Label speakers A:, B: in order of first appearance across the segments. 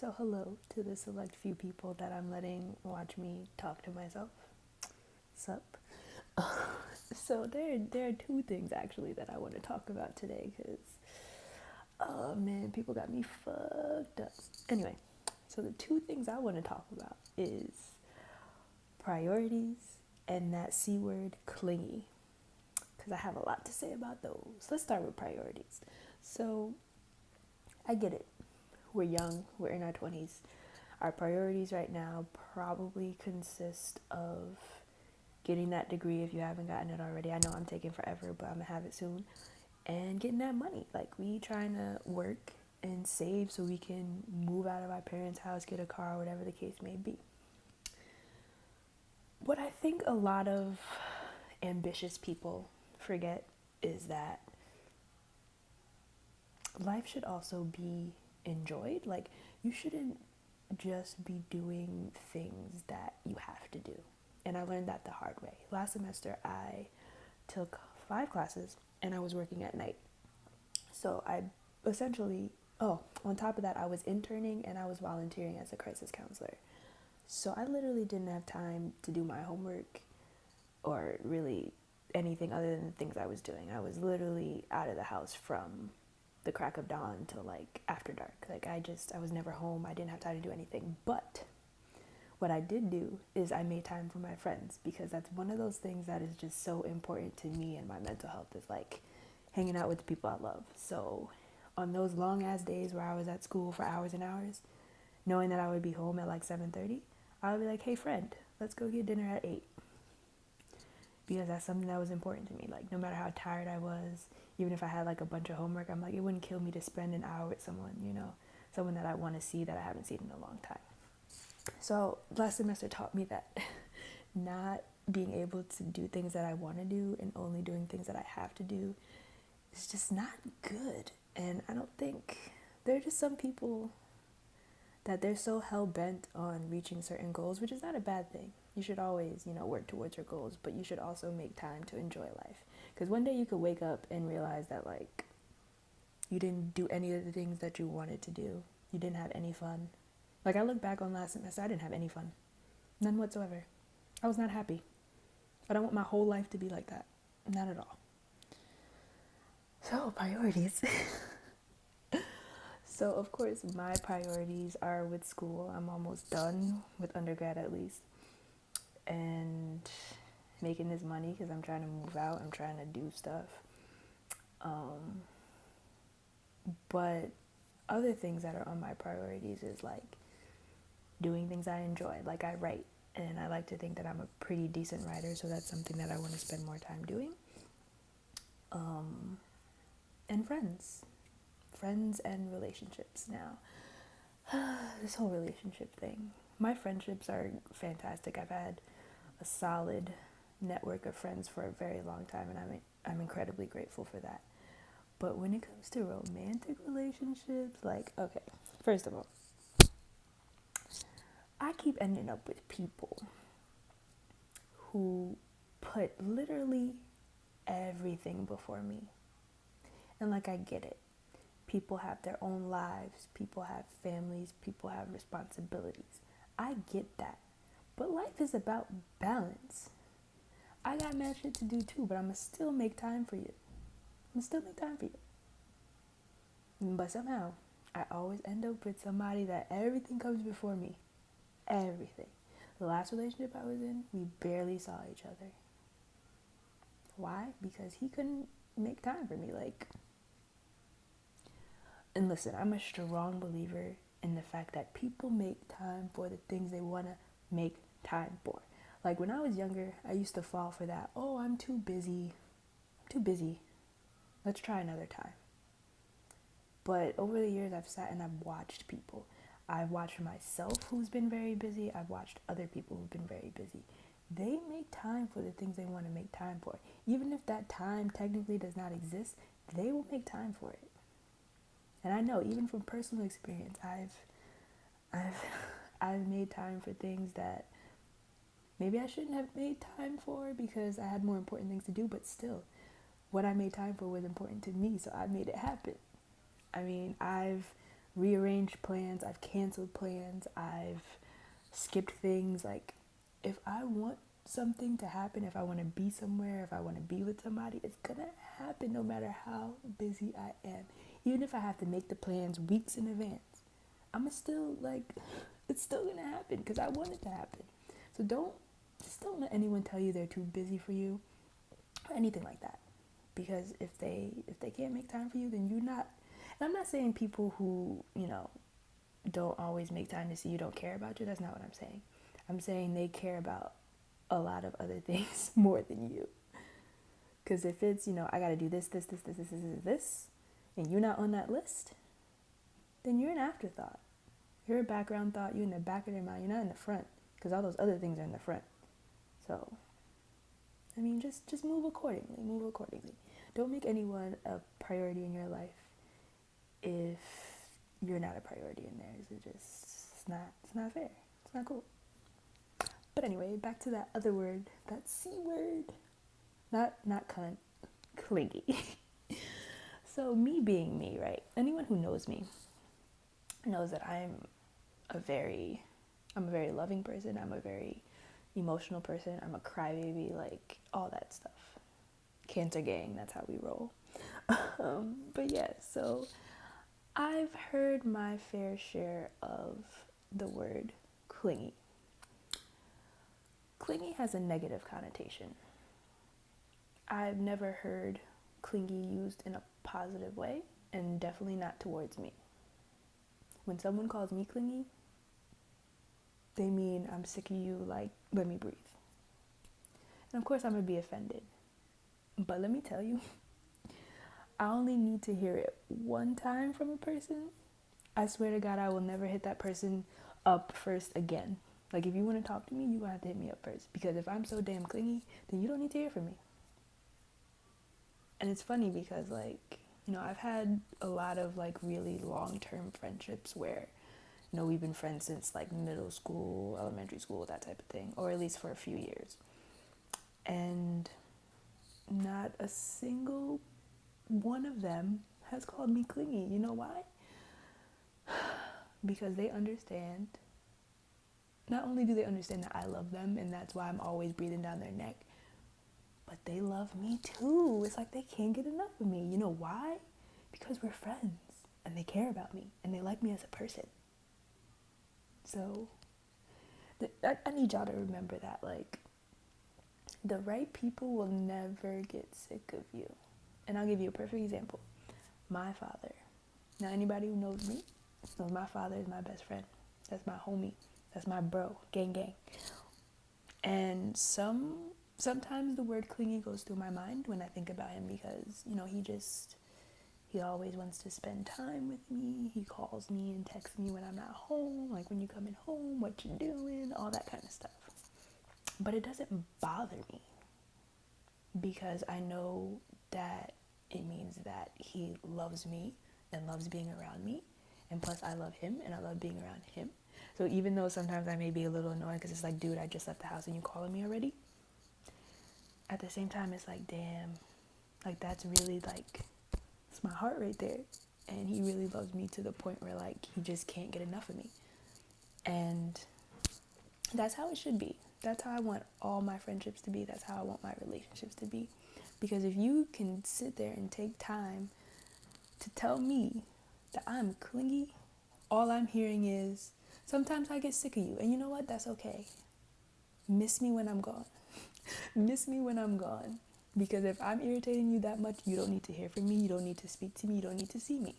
A: So, hello to the select few people that I'm letting watch me talk to myself. Sup? So, there are two things actually that I want to talk about today because, oh man, people got me fucked up. Anyway, so the two things I want to talk about is priorities and that C word, clingy, because I have a lot to say about those. Let's start with priorities. So, I get it. We're young, we're in our 20s. Our priorities right now probably consist of getting that degree if you haven't gotten it already. I know I'm taking forever, but I'm gonna have it soon. And getting that money. Like, we trying to work and save so we can move out of our parents' house, get a car, whatever the case may be. What I think a lot of ambitious people forget is that life should also be enjoyed. Like, you shouldn't just be doing things that you have to do. And I learned that the hard way. Last semester, I took 5 classes and I was working at night. So I essentially, on top of that, I was interning and I was volunteering as a crisis counselor. So I literally didn't have time to do my homework or really anything other than the things I was doing. I was literally out of the house from the crack of dawn till like after dark. Like, I was never home. I didn't have time to do anything. But what I did do is I made time for my friends, because that's one of those things that is just so important to me and my mental health, is like hanging out with the people I love. So on those long ass days where I was at school for hours and hours, knowing that I would be home at like 7:30, I would be like, "Hey friend, let's go get dinner at 8." Because that's something that was important to me. Like, no matter how tired I was, even if I had like a bunch of homework, I'm like, it wouldn't kill me to spend an hour with someone, someone that I want to see that I haven't seen in a long time. So last semester taught me that not being able to do things that I want to do and only doing things that I have to do is just not good. And I don't think, there are just some people that they're so hell bent on reaching certain goals, which is not a bad thing. You should always, work towards your goals, but you should also make time to enjoy life. Because one day you could wake up and realize that, like, you didn't do any of the things that you wanted to do. You didn't have any fun. Like, I look back on last semester, I didn't have any fun. None whatsoever. I was not happy. I don't want my whole life to be like that. Not at all. So, priorities. So, of course, my priorities are with school. I'm almost done with undergrad, at least. And making this money, because I'm trying to move out. I'm trying to do stuff. But other things that are on my priorities is like doing things I enjoy. Like, I write, and I like to think that I'm a pretty decent writer, so that's something that I want to spend more time doing. And friends and relationships. Now, this whole relationship thing, my friendships are fantastic. I've had a solid network of friends for a very long time, and I'm incredibly grateful for that. But when it comes to romantic relationships, like, okay, first of all, I keep ending up with people who put literally everything before me. And like, I get it. People have their own lives, people have families, people have responsibilities. I get that. But life is about balance. I got mad shit to do too, but I'm gonna still make time for you. I'm gonna still make time for you. But somehow, I always end up with somebody that everything comes before me. Everything. The last relationship I was in, we barely saw each other. Why? Because he couldn't make time for me. Like, and listen, I'm a strong believer in the fact that people make time for the things they want to make time for. Like, when I was younger, I used to fall for that. Oh, I'm too busy. I'm too busy. Let's try another time. But over the years, I've sat and I've watched people. I've watched myself, who's been very busy. I've watched other people who've been very busy. They make time for the things they want to make time for. Even if that time technically does not exist, they will make time for it. And I know, even from personal experience, I've I've made time for things that maybe I shouldn't have made time for because I had more important things to do, but still, what I made time for was important to me, so I made it happen. I mean, I've rearranged plans, I've canceled plans, I've skipped things. Like, if I want something to happen, if I want to be somewhere, if I want to be with somebody, it's gonna happen no matter how busy I am. Even if I have to make the plans weeks in advance, I'm still like, it's still gonna happen because I want it to happen. So don't let anyone tell you they're too busy for you or anything like that. Because if they can't make time for you, then you're not. And I'm not saying people who don't always make time to see you don't care about you. That's not what I'm saying. I'm saying they care about a lot of other things more than you. Because if it's, I got to do this, and you're not on that list, then you're an afterthought. You're a background thought. You're in the back of their mind. You're not in the front. Because all those other things are in the front. So, I mean, just move accordingly. Move accordingly. Don't make anyone a priority in your life if you're not a priority in theirs. It's not fair. It's not cool. But anyway, back to that other word, that C word. Not cunt, clingy. So me being me, right? Anyone who knows me knows that I'm a very loving person. I'm a very emotional person. I'm a crybaby, like all that stuff. Cancer gang, that's how we roll. But yeah, so I've heard my fair share of the word clingy. Clingy has a negative connotation. I've never heard clingy used in a positive way, and definitely not towards me. When someone calls me clingy, they mean I'm sick of you, like, let me breathe. And of course I'm going to be offended. But let me tell you, I only need to hear it one time from a person. I swear to God, I will never hit that person up first again. Like, if you want to talk to me, you're going to have to hit me up first. Because if I'm so damn clingy, then you don't need to hear from me. And it's funny because, like, I've had a lot of, like, really long-term friendships where, we've been friends since, like, middle school, elementary school, that type of thing. Or at least for a few years. And not a single one of them has called me clingy. You know why? Because they understand. Not only do they understand that I love them, and that's why I'm always breathing down their neck, but they love me too. It's like they can't get enough of me. You know why? Because we're friends, and they care about me, and they like me as a person. So, I need y'all to remember that, like, the right people will never get sick of you. And I'll give you a perfect example. My father. Now, anybody who knows me knows my father is my best friend. That's my homie. That's my bro. Gang, gang. And sometimes the word clingy goes through my mind when I think about him because, he always wants to spend time with me. He calls me and texts me when I'm not home, like, when you coming home, what you doing, all that kind of stuff. But it doesn't bother me because I know that it means that he loves me and loves being around me. And plus, I love him and I love being around him. So even though sometimes I may be a little annoyed because it's like, dude, I just left the house and you calling me already? At the same time, it's like, damn, like, that's really, like, it's my heart right there. And he really loves me to the point where, like, he just can't get enough of me. And that's how it should be. That's how I want all my friendships to be. That's how I want my relationships to be. Because if you can sit there and take time to tell me that I'm clingy, all I'm hearing is, sometimes I get sick of you. And you know what? That's okay. Miss me when I'm gone. Miss me when I'm gone. Because if I'm irritating you that much, you don't need to hear from me. You don't need to speak to me. You don't need to see me.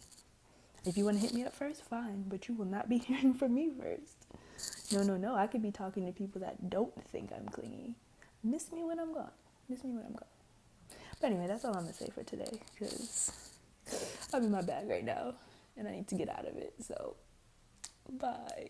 A: If you want to hit me up first, fine. But you will not be hearing from me first. No. I could be talking to people that don't think I'm clingy. Miss me when I'm gone. Miss me when I'm gone. But anyway, that's all I'm going to say for today. Because I'm in my bag right now. And I need to get out of it. So, bye.